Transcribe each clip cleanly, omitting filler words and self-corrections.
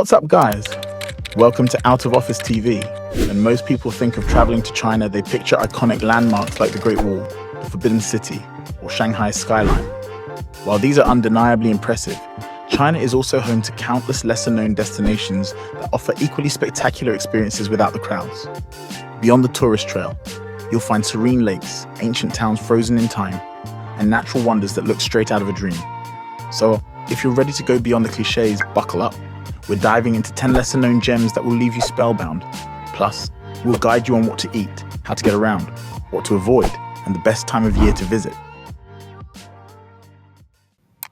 What's up, guys? Welcome to Out of Office TV. When most people think of traveling to China, they picture iconic landmarks like the Great Wall, the Forbidden City, or Shanghai's skyline. While these are undeniably impressive, China is also home to countless lesser-known destinations that offer equally spectacular experiences without the crowds. Beyond the tourist trail, you'll find serene lakes, ancient towns frozen in time, and natural wonders that look straight out of a dream. So, if you're ready to go beyond the clichés, buckle up. We're diving into 10 lesser-known gems that will leave you spellbound. Plus, we'll guide you on what to eat, how to get around, what to avoid, and the best time of year to visit.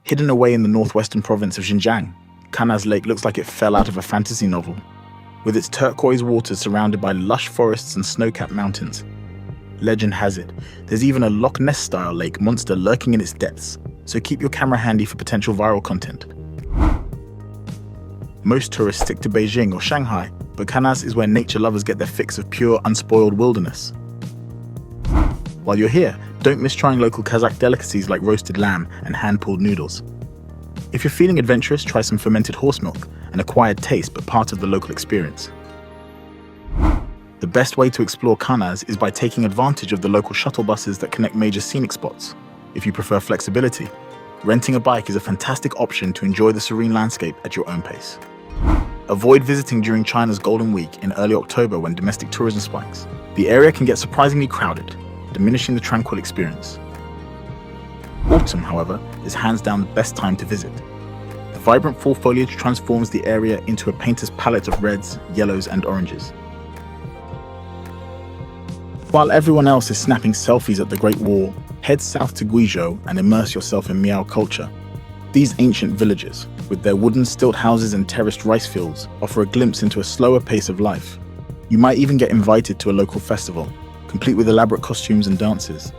Hidden away in the northwestern province of Xinjiang, Canaz Lake looks like it fell out of a fantasy novel. With its turquoise waters surrounded by lush forests and snow-capped mountains. Legend has it, there's even a Loch Ness-style lake monster lurking in its depths, so keep your camera handy for potential viral content. Most tourists stick to Beijing or Shanghai, but Canaz is where nature lovers get their fix of pure, unspoiled wilderness. While you're here, don't miss trying local Kazakh delicacies like roasted lamb and hand-pulled noodles. If you're feeling adventurous, try some fermented horse milk, an acquired taste but part of the local experience. The best way to explore Canaz is by taking advantage of the local shuttle buses that connect major scenic spots. If you prefer flexibility, renting a bike is a fantastic option to enjoy the serene landscape at your own pace. Avoid visiting during China's Golden Week in early October when domestic tourism spikes. The area can get surprisingly crowded, diminishing the tranquil experience. Autumn, however, is hands down the best time to visit. The vibrant fall foliage transforms the area into a painter's palette of reds, yellows, and oranges. While everyone else is snapping selfies at the Great Wall, head south to Guizhou and immerse yourself in Miao culture. These ancient villages, with their wooden stilt houses and terraced rice fields, offer a glimpse into a slower pace of life. You might even get invited to a local festival, complete with elaborate costumes and dances.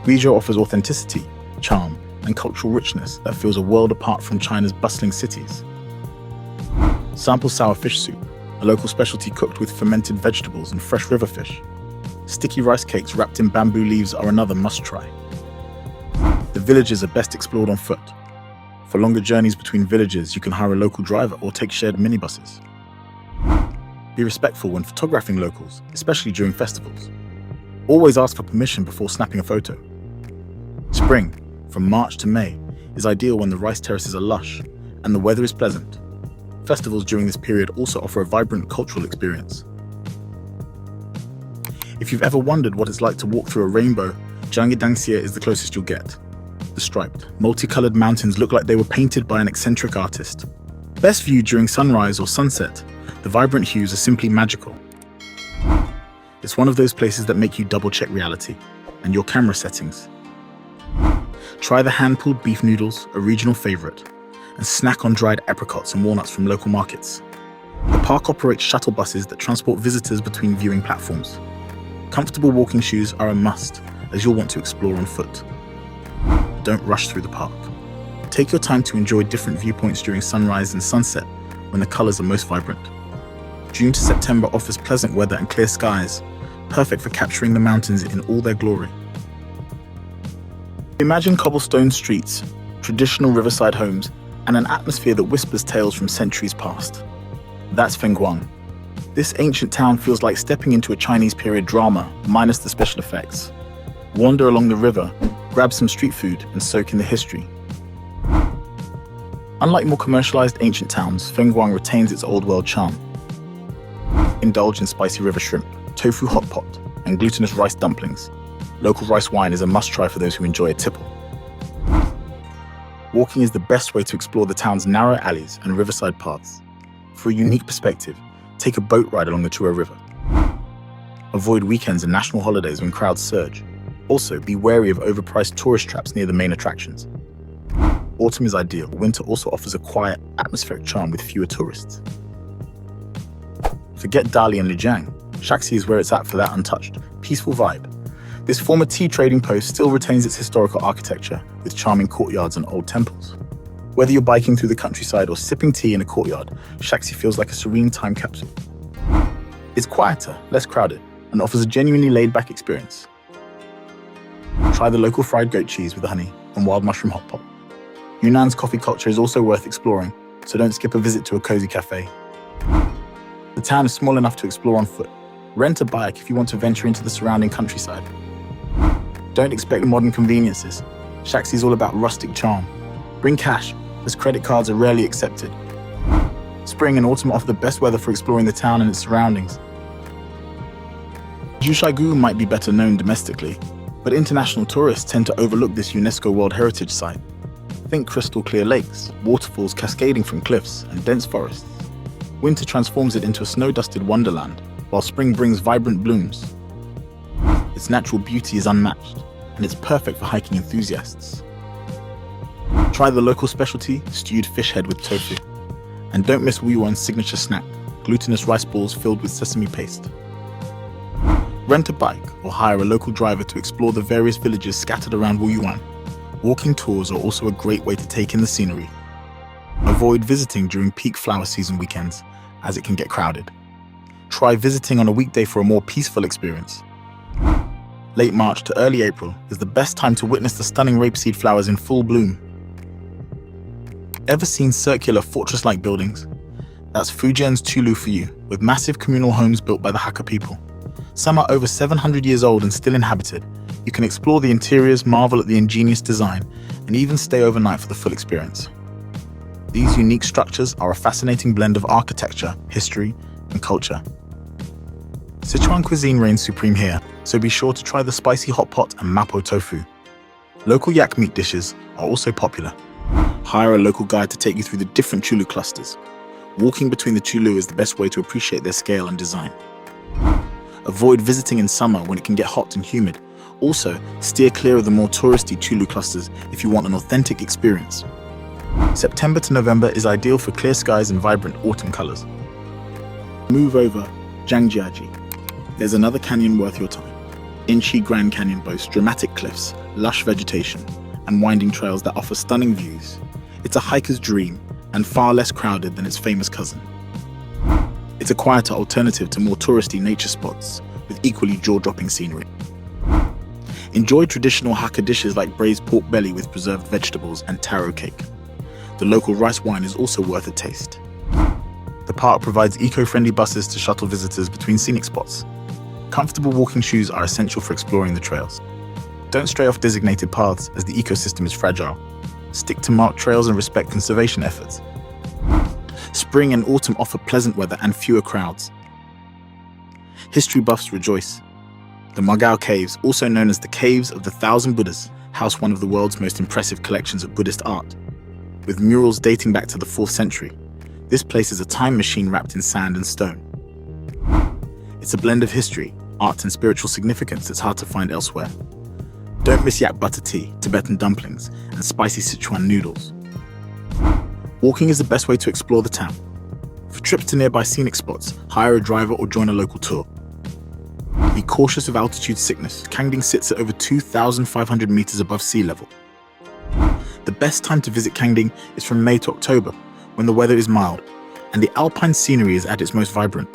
Guizhou offers authenticity, charm, and cultural richness that feels a world apart from China's bustling cities. Sample sour fish soup, a local specialty cooked with fermented vegetables and fresh river fish. Sticky rice cakes wrapped in bamboo leaves are another must-try. The villages are best explored on foot. For longer journeys between villages, you can hire a local driver or take shared minibuses. Be respectful when photographing locals, especially during festivals. Always ask for permission before snapping a photo. Spring, from March to May, is ideal when the rice terraces are lush and the weather is pleasant. Festivals during this period also offer a vibrant cultural experience. If you've ever wondered what it's like to walk through a rainbow, Jiangidangxie is the closest you'll get. The striped, multicolored mountains look like they were painted by an eccentric artist. Best viewed during sunrise or sunset, the vibrant hues are simply magical. It's one of those places that make you double-check reality and your camera settings. Try the hand-pulled beef noodles, a regional favorite, and snack on dried apricots and walnuts from local markets. The park operates shuttle buses that transport visitors between viewing platforms. Comfortable walking shoes are a must, as you'll want to explore on foot. Don't rush through the park. Take your time to enjoy different viewpoints during sunrise and sunset, when the colors are most vibrant. June to September offers pleasant weather and clear skies, perfect for capturing the mountains in all their glory. Imagine cobblestone streets, traditional riverside homes, and an atmosphere that whispers tales from centuries past. That's Fengguang. This ancient town feels like stepping into a Chinese period drama, minus the special effects. Wander along the river, grab some street food, and soak in the history. Unlike more commercialized ancient towns, Fengguang retains its old world charm. Indulge in spicy river shrimp, tofu hot pot, and glutinous rice dumplings. Local rice wine is a must-try for those who enjoy a tipple. Walking is the best way to explore the town's narrow alleys and riverside paths. For a unique perspective, take a boat ride along the Chua River. Avoid weekends and national holidays when crowds surge. Also, be wary of overpriced tourist traps near the main attractions. Autumn is ideal. Winter also offers a quiet, atmospheric charm with fewer tourists. Forget Dali and Lijiang. Shaxi is where it's at for that untouched, peaceful vibe. This former tea trading post still retains its historical architecture, with charming courtyards and old temples. Whether you're biking through the countryside or sipping tea in a courtyard, Shaxi feels like a serene time capsule. It's quieter, less crowded, and offers a genuinely laid-back experience. Try the local fried goat cheese with honey and wild mushroom hot pot. Yunnan's coffee culture is also worth exploring, so don't skip a visit to a cozy cafe. The town is small enough to explore on foot. Rent a bike if you want to venture into the surrounding countryside. Don't expect modern conveniences. Shaxi is all about rustic charm. Bring cash, as credit cards are rarely accepted. Spring and autumn offer the best weather for exploring the town and its surroundings. Jiushaigu might be better known domestically, but international tourists tend to overlook this UNESCO World Heritage Site. Think crystal clear lakes, waterfalls cascading from cliffs, and dense forests. Winter transforms it into a snow-dusted wonderland, while spring brings vibrant blooms. Its natural beauty is unmatched, and it's perfect for hiking enthusiasts. Try the local specialty, stewed fish head with tofu. And don't miss Wuyuan's signature snack, glutinous rice balls filled with sesame paste. Rent a bike or hire a local driver to explore the various villages scattered around Wuyuan. Walking tours are also a great way to take in the scenery. Avoid visiting during peak flower season weekends, as it can get crowded. Try visiting on a weekday for a more peaceful experience. Late March to early April is the best time to witness the stunning rapeseed flowers in full bloom. Ever seen circular fortress-like buildings? That's Fujian's Chulu for you, with massive communal homes built by the Hakka people. Some are over 700 years old and still inhabited. You can explore the interiors, marvel at the ingenious design, and even stay overnight for the full experience. These unique structures are a fascinating blend of architecture, history, and culture. Sichuan cuisine reigns supreme here, so be sure to try the spicy hot pot and mapo tofu. Local yak meat dishes are also popular. Hire a local guide to take you through the different Chulu clusters. Walking between the Chulu is the best way to appreciate their scale and design. Avoid visiting in summer when it can get hot and humid. Also, steer clear of the more touristy Chulu clusters if you want an authentic experience. September to November is ideal for clear skies and vibrant autumn colors. Move over Zhangjiaji. There's another canyon worth your time. Inchi Grand Canyon boasts dramatic cliffs, lush vegetation, and winding trails that offer stunning views. It's a hiker's dream and far less crowded than its famous cousin. It's a quieter alternative to more touristy nature spots with equally jaw-dropping scenery. Enjoy traditional Hakka dishes like braised pork belly with preserved vegetables and taro cake. The local rice wine is also worth a taste. The park provides eco-friendly buses to shuttle visitors between scenic spots. Comfortable walking shoes are essential for exploring the trails. Don't stray off designated paths as the ecosystem is fragile. Stick to marked trails and respect conservation efforts. Spring and autumn offer pleasant weather and fewer crowds. History buffs rejoice. The Mogao Caves, also known as the Caves of the Thousand Buddhas, house one of the world's most impressive collections of Buddhist art. With murals dating back to the 4th century, this place is a time machine wrapped in sand and stone. It's a blend of history, art and spiritual significance that's hard to find elsewhere. Don't miss yak butter tea, Tibetan dumplings, and spicy Sichuan noodles. Walking is the best way to explore the town. For trips to nearby scenic spots, hire a driver or join a local tour. Be cautious of altitude sickness. Kangding sits at over 2,500 meters above sea level. The best time to visit Kangding is from May to October, when the weather is mild, and the alpine scenery is at its most vibrant.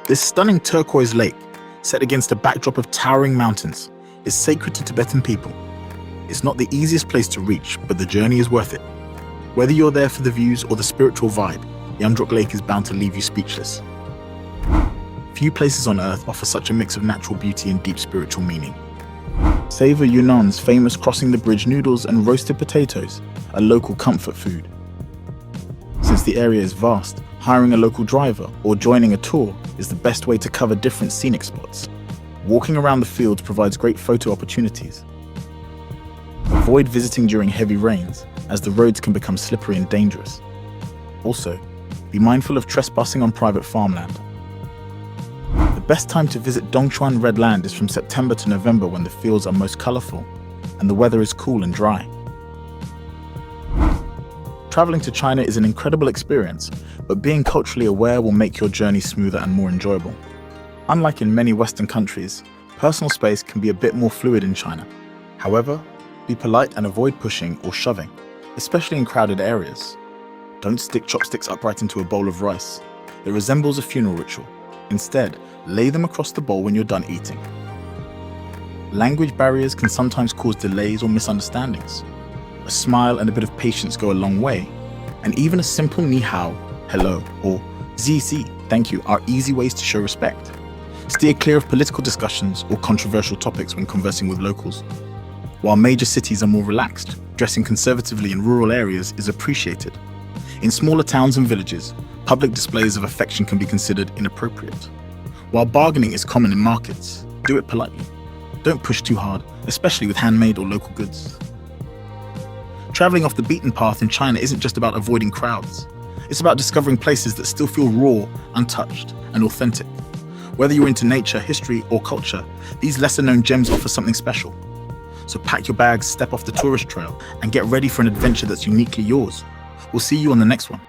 This stunning turquoise lake, set against a backdrop of towering mountains, is sacred to Tibetan people. It's not the easiest place to reach, but the journey is worth it. Whether you're there for the views or the spiritual vibe, Yamdrok Lake is bound to leave you speechless. Few places on earth offer such a mix of natural beauty and deep spiritual meaning. Savor Yunnan's famous crossing the bridge noodles and roasted potatoes, a local comfort food. Since the area is vast, hiring a local driver or joining a tour is the best way to cover different scenic spots. Walking around the fields provides great photo opportunities. Avoid visiting during heavy rains, as the roads can become slippery and dangerous. Also, be mindful of trespassing on private farmland. The best time to visit Dongchuan Red Land is from September to November, when the fields are most colorful and the weather is cool and dry. Traveling to China is an incredible experience, but being culturally aware will make your journey smoother and more enjoyable. Unlike in many Western countries, personal space can be a bit more fluid in China. However, be polite and avoid pushing or shoving, especially in crowded areas. Don't stick chopsticks upright into a bowl of rice. It resembles a funeral ritual. Instead, lay them across the bowl when you're done eating. Language barriers can sometimes cause delays or misunderstandings. A smile and a bit of patience go a long way, And even a simple ni hao, hello, or zizi, thank you, are easy ways to show respect. Steer clear of political discussions or controversial topics when conversing with locals. While major cities are more relaxed, dressing conservatively in rural areas is appreciated. In smaller towns and villages, public displays of affection can be considered inappropriate. While bargaining is common in markets, do it politely. Don't push too hard, especially with handmade or local goods. Traveling off the beaten path in China isn't just about avoiding crowds. It's about discovering places that still feel raw, untouched, and authentic. Whether you're into nature, history, or culture, these lesser-known gems offer something special. So pack your bags, step off the tourist trail, and get ready for an adventure that's uniquely yours. We'll see you on the next one.